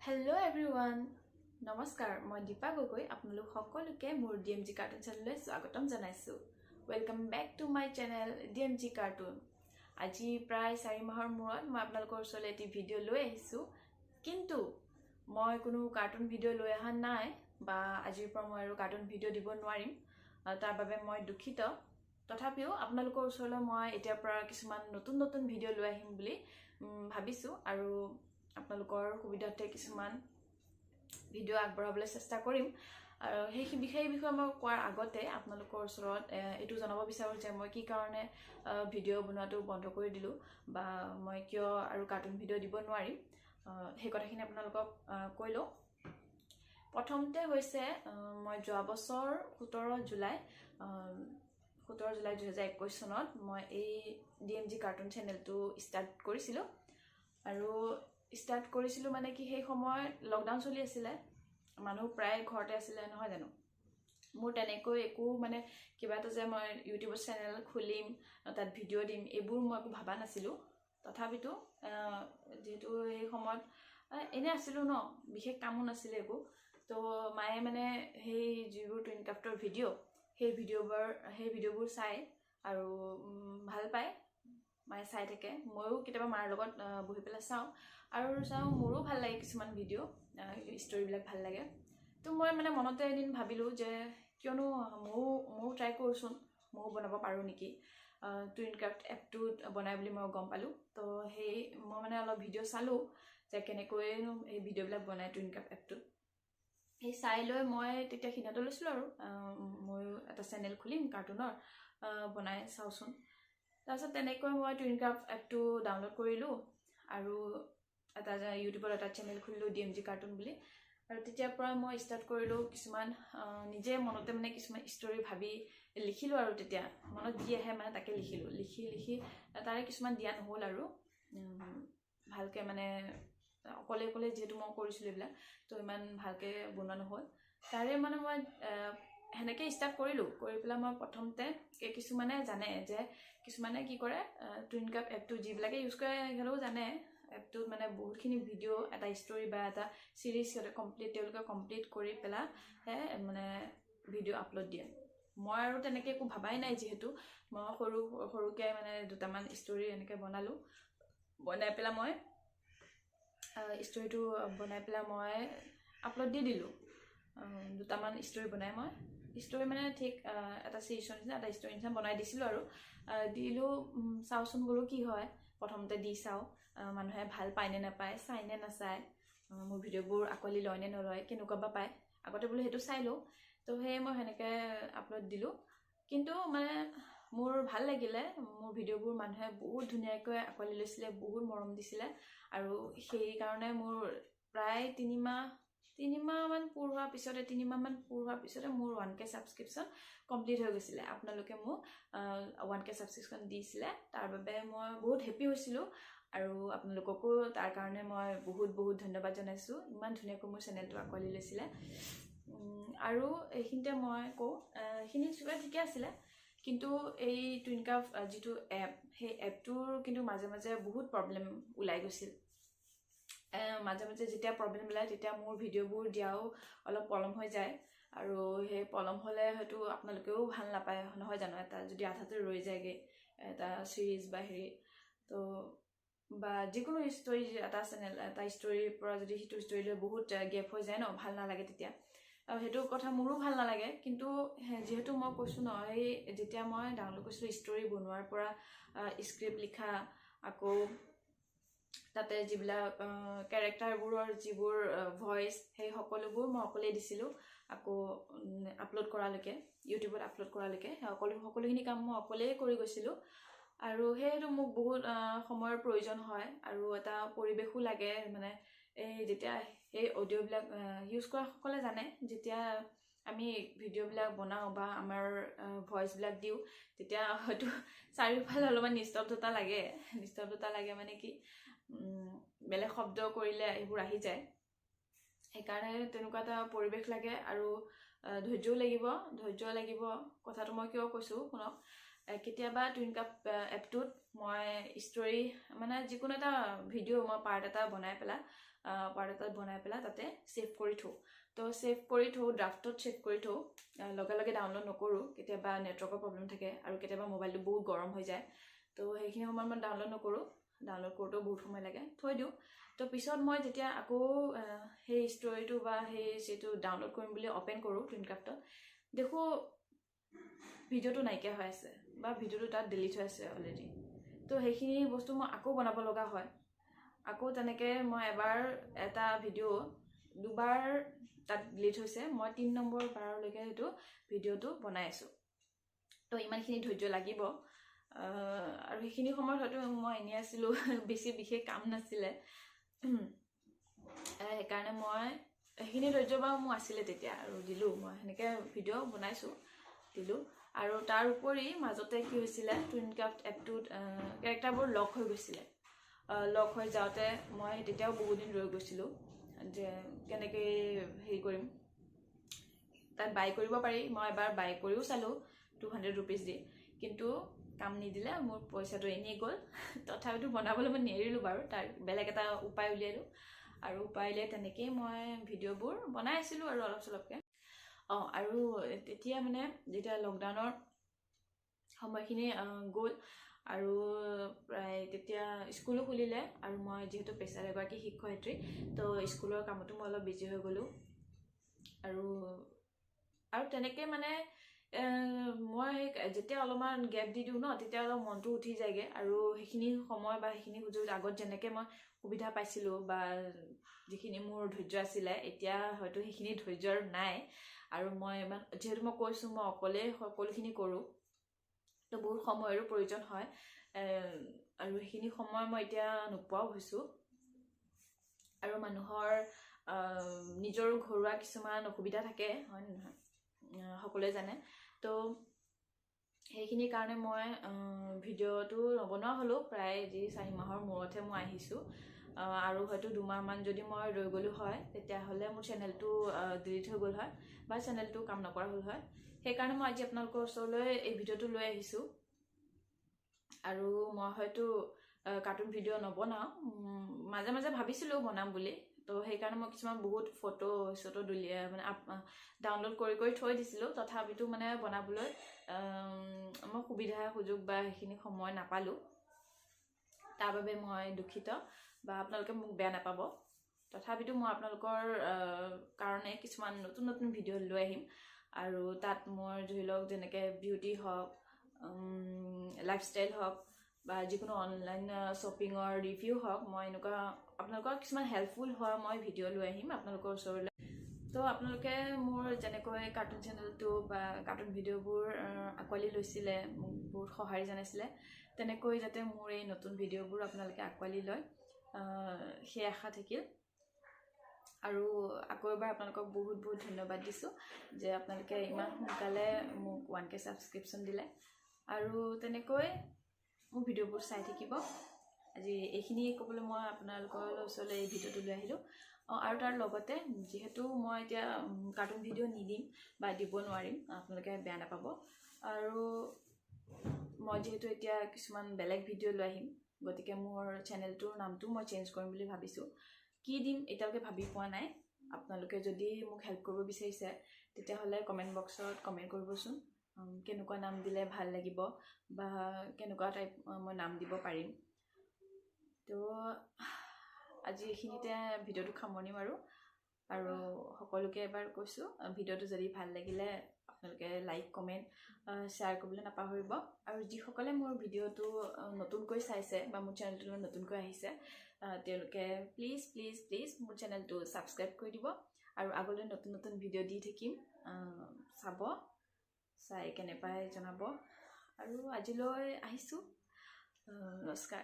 Hello everyone. Namaskar. Moi Deepa Gogoi আপোনালোক সকলোকে মোৰ DMG Cartoon channel স্বাগতম জনাইছো. Welcome back to my channel DMG Cartoon. আজি প্ৰায় 4 মাহৰ মূৰত মই আপোনালোকৰ ওচৰলৈ এটি ভিডিও লৈ আহিছো. কিন্তু মই কোনো কাৰ্টুন ভিডিও লৈ অহা নাই বা আজিৰ পৰা মই আৰু কাৰ্টুন ভিডিও দিব নোৱাৰিম. তাৰ বাবে মই দুখিত. তথাপিও আপোনালোকৰ ওচৰলৈ মই এতিয়াৰ পৰা কিছুমান নতুন ভিডিও লৈ আহিম বুলি ভাবিছো আৰু আপোনালোকৰ সুবিধাতে কিছুমান ভিডিও আগবঢ়াবলৈ চেষ্টা কৰিম আৰু সেই বিষয়ে মই কোৱাৰ আগতে আপোনালোকৰ ওচৰত এটো জনাব বিচাৰো যে মই কি কাৰণে ভিডিও বনোৱাটো বন্ধ কৰি দিলো বা মই কিয় আৰু কাৰ্টুন ভিডিও দিব নোৱাৰিম সেই কথাখিনি আপোনালোকক কৈলো প্ৰথমতে হৈছে মই যোৱা বছৰ 17 জুলাই 2021 চনত মই এই DMG কাৰ্টুন চেনেলটো ষ্টাৰ্ট কৰিছিলো আৰু স্টাৰ্ট কৰিছিলো মানে কি সেই সময় লকডাউন চলি আছিল মানুহ প্ৰায় ঘৰতে আছিল নহয় জানো মোৰ তেনেকৈ একো মানে কিবা এটা যে মই ইউটিউব চেনেল খুলিম তাত ভিডিও দিম এইবোৰ মই একো ভাবা নাছিলো তথাপিতো যেহেতু এই সময়ত এনে আছিল ন বিশেষ কামো নাছিল একো তো মায়ে মানে সেই যিবোৰ টুইন ক্ৰাফ্টৰ ভিডিও সেই ভিডিওবোৰ চাই আৰু ভাল পায় মায়ে চাই থাকে ময়ো কেতিয়াবা মাৰ লগত বহি পেলাই চাওঁ আৰু চাওঁ মোৰো ভাল লাগে কিছুমান ভিডিও ষ্টৰী বিলাক ভাল লাগে তো মই মানে মনতে এদিন ভাবিলো যে কিয়নো ময়ো ট্ৰাই কৰোচোন ময়ো বনাব পাৰো নেকি টুইন ক্ৰাফ্ট এপটো বনাই বুলি মই গম পালো তো সেই মই মানে অলপ ভিডিও চালো যে কেনেকৈ এই ভিডিও বিলাক বনাই টুইন ক্ৰাফ্ট এপটো এই চাই লৈ মই তেতিয়া সিদ্ধান্ত লৈছিলো আৰু মই এটা চেনেল খুলিম কাৰ্টুনৰ বনাই চাওচোন তাৰপিছত তেনেকৈ মই টুইন ক্ৰাফ্ট এপটো ডাউনলোড কৰিলো আৰু এটা ইউটিউবৰ এটা চেনেল খুলিলো DMG কাৰ্টুন বুলি আৰু তেতিয়াৰ পৰা মই ষ্টাৰ্ট কৰিলো কিছুমান নিজে মনতে মানে কিছুমান ষ্টৰী ভাবি লিখিলো আৰু তেতিয়া মনত যি আহে মানে তাকে লিখি তাৰে কিছুমান দিয়া নহল আৰু ভালকে মানে অকলে যেহেতু মই কৰিছিলো এইবিলাক তো ইমান ভালকে বনোৱা নহল তাৰে মানে মই হেনেকে ষ্টাৰ্ট কৰিলো কৰি পেলা মই প্ৰথমতে কিছুমানে জানে যে কিছুমানে কি কৰে টুইন ক্ৰাফ্ট এপটো যিবিলাকে ইউজ কৰে হেলও জানে এপটো মানে বহুতখিনি ভিডিও এটা ষ্টৰী বা এটা সিৰিজ কমপ্লিট কৰি পেলা মানে ভিডিও আপলোড দিয়ে মই আৰু তেনেকে একো ভাবাই নাই যেহেতু মই সৰুকে মানে দুটামান ষ্টৰী এনেকে বনাই পেলা মই ষ্টৰীটো বনাই পেলা মই আপলোড দি দিলো দুটামান ষ্টৰী বনাই মই ষ্টৰী মানে ঠিক এটা সিৰিজৰ নিচিনা এটা ষ্টৰী নিচিনা বনাই দিছিলো আৰু দিলো চাওচোন গলো কি হয় প্ৰথমতে দি চাও মানুহে ভাল পায় নে নাপায় চাই নে নাচায় মোৰ ভিডিওবোৰ আকলি লয় নে নলয় কেনেকুৱা বা পায় আগতে বোলে হেতু চাই লো তো হে মই হেনেকে আপলোড দিলো কিন্তু মানে মোৰ ভাল লাগিলে মোৰ ভিডিওবোৰ মানুহে বহুত ধুনীয়াকৈ আকলি লৈছিলে বহুত মৰম দিছিলে আৰু সেই কাৰণে মোৰ প্ৰায় 3 মাহ মান পুৰ হোৱাৰ পিছতে মোৰ 1k সাবস্ক্ৰিপচন কমপ্লিট হৈ গৈছিল আপোনালোকে মোক 1k সাবস্ক্ৰিপচন দিছিলে তাৰ বাবে মই বহুত হেপি হৈছিলো আৰু আপোনালোককো তাৰ কাৰণে মই বহুত ধন্যবাদ জনাইছো ইমান ধুনীয়াকৈ মোৰ চেনেলটো আকলি লৈছিলে আৰু এইখিনতে মই কও খিনি সুবিধা ঠিকে আছিল কিন্তু এই টুইন ক্ৰাফ্ট যিটো এপ সেই এপটোৰ কিন্তু মাজে বহুত প্ৰবলেম ওলাই গৈছিল মাজে যেতিয়া প্ৰবলেম ওলাই তেতিয়া মোৰ ভিডিওবোৰ দিয়াও অলপ পলম হৈ যায় আৰু সেই পলম হলে হয়তো আপোনালোকেও ভাল নাপায় নহয় জানো এটা যদি আধাতে ৰৈ যায়গে এটা সিৰিজ বা হেৰি তো বা যিকোনো ষ্টৰী এটা চেনেল এটা ষ্টৰীৰ পৰা যদি হিটো ষ্টৰীলৈ বহুত গেপ হৈ যায় ন ভাল নালাগে তেতিয়া আৰু হেতু কথা মোৰো ভাল নালাগে কিন্তু যেহেতু মই কৈছো ন এই যেতিয়া মই ডাউনলোড কৰিছিলো ষ্টৰী বনোৱাৰ পৰা স্ক্ৰিপ্ট লিখা আকৌ তাতে যিবিলাক ক্যাৰেক্টাৰবোৰৰ যিবোৰ ভয়েস সেই সকলোবোৰ মই অকলে দিছিলো আকৌ আপলোড কৰালৈকে ইউটিউবত আপলোড কৰালৈকে সকলোখিনি কাম মই অকলে কৰি গৈছিলো আৰু হেতু মোক বহুত সময়ৰ প্ৰয়োজন হয় আৰু এটা পৰিবেশো লাগে মানে এই যেতিয়া এই অডিও বিলাক ইউজ কৰা সকলে জানে যেতিয়া আমি ভিডিও বিলাক বনাও বা আমাৰ ভয়েস বিলাক দিও তেতিয়া হয়তো চাৰিওফালে অলপমান নিস্তব্ধতা লাগে মানে কি বেলেগ শব্দ কৰিলে এইবোৰ আহি যায় সেইকাৰণে তেনেকুৱা এটা পৰিবেশ লাগে আৰু ধৈৰ্য লাগিব কথাটো মই কিয় কৈছো শুনক কেতিয়াবা টুইন ক্ৰাফ্ট এপটোত মই ষ্টৰী মানে যিকোনো এটা ভিডিও মই পাৰ্ট এটা বনাই পেলা পাৰ্ট এটাত বনাই পেলাই তাতে সেভ কৰি থওঁ তো সেভ কৰি থওঁ ড্ৰাফটত সেভ কৰি থওঁ লগে লগে ডাউনলোড নকৰোঁ কেতিয়াবা নেটৱৰ্কৰ প্ৰব্লেম থাকে আৰু কেতিয়াবা মোবাইলটো বহুত গৰম হৈ যায় তো সেইখিনি সময়ত মই ডাউনলোড নকৰোঁ ডাউনলোড কৰোঁতেও বহুত সময় লাগে থৈ দিওঁ তো পিছত মই যেতিয়া আকৌ সেই ষ্টৰিটো বা সেই যিটো ডাউনলোড কৰিম বুলি অপেন কৰোঁ টুইনক্ৰাফ্টত দেখোঁ ভিডিঅ'টো নাইকিয়া হৈ আছে বা ভিডিঅ'টো তাত ডিলিট হৈ আছে অলৰেডি তো সেইখিনি বস্তু মই আকৌ বনাব লগা হয় আকৌ তেনেকৈ মই এবাৰ এটা ভিডিঅ' দুবাৰ তাত ডিলিট হৈছে মই 3 নম্বৰ বাৰলৈকে সেইটো ভিডিঅ'টো বনাই আছোঁ তো ইমানখিনি ধৈৰ্য লাগিব আৰু সেইখিনি সময়ত হয়তো মই এনেই আছিলোঁ বেছি বিশেষ কাম নাছিলে সেইকাৰণে মই সেইখিনি ধৈৰ্য বাৰু মোৰ আছিলে তেতিয়া আৰু দিলোঁ মই সেনেকৈ ভিডিঅ' বনাইছোঁ দিলোঁ আৰু তাৰ উপৰি মাজতে কি হৈছিলে টুইনক্ৰাফ্ট এপটোত কেৰেক্টাৰবোৰ লক হৈ গৈছিলে লক হৈ যাওঁতে মই তেতিয়াও বহুত দিন ৰৈ গৈছিলোঁ যে কেনেকৈ হেৰি কৰিম তাত বাই কৰিব পাৰি মই এবাৰ বাই কৰিও চালোঁ 200 rupees দি কিন্তু কাম নিদিলে মোৰ পইচাটো এনেই গ'ল তথাপিতো বনাবলৈ মই নেৰিলোঁ বাৰু তাৰ বেলেগ এটা উপায় উলিয়ালোঁ আৰু উপায় উলিয়াই তেনেকেই মই ভিডিঅ'বোৰ বনাই আছিলোঁ আৰু অলপ চলপকৈ আৰু তেতিয়া মানে যেতিয়া লকডাউনৰ সময়খিনি গ'ল আৰু প্ৰায় তেতিয়া স্কুলো খুলিলে আৰু মই যিহেতু পেছাৰ এগৰাকী শিক্ষয়িত্ৰী তো স্কুলৰ কামতো মই অলপ বিজি হৈ গ'লোঁ আৰু তেনেকৈ মানে মই যেতিয়া অলপমান গেপ দি দিওঁ ন তেতিয়া অলপ মনটো উঠি যায়গৈ আৰু সেইখিনি সময় বা সেইখিনি সুযোগ আগত যেনেকৈ মই সুবিধা পাইছিলোঁ বা যিখিনি মোৰ ধৈৰ্য আছিলে এতিয়া হয়তো সেইখিনি ধৈৰ্যৰ নাই আৰু মই যিহেতু মই কৈছোঁ মই অকলেই সকলোখিনি কৰোঁ তো বহুত সময়ৰো প্ৰয়োজন হয় আৰু সেইখিনি সময় মই এতিয়া নোপোৱাও হৈছোঁ আৰু মানুহৰ নিজৰো ঘৰুৱা কিছুমান অসুবিধা থাকে হয় নহয় সকলোৱে জানে তো সেইখিনি কাৰণে মই ভিডিঅ'টো নবনোৱা হ'লোঁ প্ৰায় যি 4 মাহৰ মূৰতহে মই আহিছোঁ আৰু হয়তো 2 মাহমান যদি মই ৰৈ গ'লোঁ হয় তেতিয়াহ'লে মোৰ চেনেলটো ডিলিট হৈ গ'ল হয় বা চেনেলটো কাম নকৰা হ'ল হয় সেইকাৰণে মই আজি আপোনালোকৰ ওচৰলৈ এই ভিডিঅ'টো লৈ আহিছোঁ আৰু মই হয়তো কাৰ্টুন ভিডিঅ' নবনাওঁ মাজে মাজে ভাবিছিলোঁ বনাম বুলি তো সেইকাৰণে মই কিছুমান বহুত ফটো মানে ডাউনলোড কৰি থৈ দিছিলোঁ তথাপিতো মানে বনাবলৈ মই সুবিধা সুযোগ বা সেইখিনি সময় নাপালোঁ তাৰ বাবে মই দুখিত বা আপোনালোকে মোক বেয়া নাপাব তথাপিতো মই আপোনালোকৰ কাৰণে কিছুমান নতুন নতুন ভিডিঅ' লৈ আহিম আৰু তাত মোৰ ধৰি লওক যেনেকৈ বিউটি হওক লাইফষ্টাইল হওক বা যিকোনো অনলাইন শ্বপিঙৰ ৰিভিউ হওক মই এনেকুৱা আপোনালোকৰ কিছুমান হেল্পফুল হোৱা মই ভিডিঅ' লৈ আহিম আপোনালোকৰ ওচৰলৈ তো আপোনালোকে মোৰ যেনেকৈ কাৰ্টুন চেনেলটো বা কাৰ্টুন ভিডিঅ'বোৰ আঁকোৱালি লৈছিলে মোক বহুত সঁহাৰি জনাইছিলে তেনেকৈ যাতে মোৰ এই নতুন ভিডিঅ'বোৰ আপোনালোকে আঁকোৱালি লয় সেই আশা থাকিল আৰু আকৌ এবাৰ আপোনালোকক বহুত বহুত ধন্যবাদ দিছোঁ যে আপোনালোকে ইমান সোনকালে মোক 1K ছাবস্ক্ৰিপশ্যন দিলে আৰু তেনেকৈ মোৰ ভিডিঅ'বোৰ চাই থাকিব আজি এইখিনি ক'বলৈ মই আপোনালোকৰ ওচৰলৈ এই ভিডিঅ'টো লৈ আহিলোঁ আৰু তাৰ লগতে যিহেতু মই এতিয়া কাৰ্টুন ভিডিঅ' নিদিম বা দিব নোৱাৰিম আপোনালোকে বেয়া নাপাব আৰু মই যিহেতু এতিয়া কিছুমান বেলেগ ভিডিঅ' লৈ আহিম গতিকে মোৰ চেনেলটোৰ নামটো মই চেঞ্জ কৰিম বুলি ভাবিছোঁ কি দিম এতিয়ালৈকে ভাবি পোৱা নাই আপোনালোকে যদি মোক হেল্প কৰিব বিচাৰিছে তেতিয়াহ'লে কমেণ্ট বক্সত কমেণ্ট কৰিবচোন কেনেকুৱা নাম দিলে ভাল লাগিব বা কেনেকুৱা টাইপ মই নাম দিব পাৰিম তো আজি এইখিনিতে ভিডিঅ'টো সামৰণি মাৰোঁ আৰু সকলোকে এবাৰ কৈছোঁ ভিডিঅ'টো যদি ভাল লাগিলে আপোনালোকে লাইক কমেণ্ট শ্বেয়াৰ কৰিবলৈ নাপাহৰিব আৰু যিসকলে মোৰ ভিডিঅ'টো নতুনকৈ চাইছে বা মোৰ চেনেলটোলৈ নতুনকৈ আহিছে তেওঁলোকে প্লিজ প্লিজ প্লিজ মোৰ চেনেলটো ছাবস্ক্ৰাইব কৰি দিব আৰু আগলৈ নতুন নতুন ভিডিঅ' দি থাকিম চাব চাই কেনে পাই জনাব আৰু আজিলৈ আহিছোঁ নমস্কাৰ